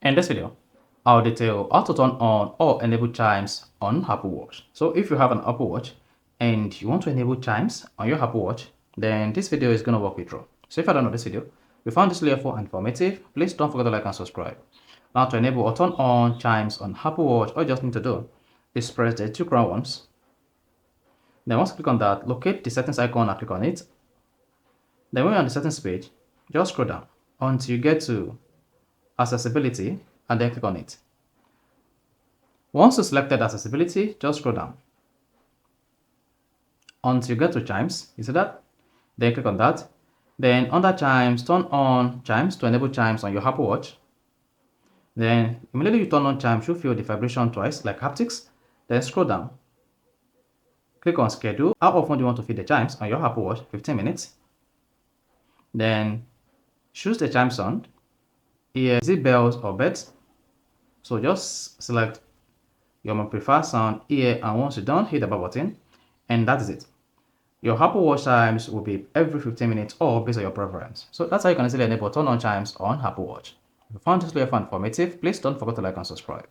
In this video, I'll detail how to turn on or enable chimes on Apple Watch. So if you have an Apple Watch and you want to enable chimes on your Apple Watch, then this video is going to walk you through. So if you don't know this video, you found this helpful and informative, please don't forget to like and subscribe. Now to enable or turn on chimes on Apple Watch, all you just need to do is press the two crown ones. Then once you click on that, locate the settings icon and click on it. Then when you're on the settings page, just scroll down until you get to accessibility and then click on it. Once you selected accessibility, just scroll down until you get to chimes. You see that? Then click on that. Then under chimes, turn on chimes to enable chimes on your Apple Watch. Then immediately you turn on chimes, you'll feel the vibration twice like haptics. Then scroll down. Click on schedule. How often do you want to feel the chimes on your Apple Watch? 15 minutes. Then choose the chime sound. Here, is it bells or beds? So just select your most preferred sound here, and once you're done, hit the power button, and that is it. Your Apple Watch chimes will be every 15 minutes or based on your preference. So that's how you can easily enable turn on chimes on Apple Watch. If you found this video informative, please don't forget to like and subscribe.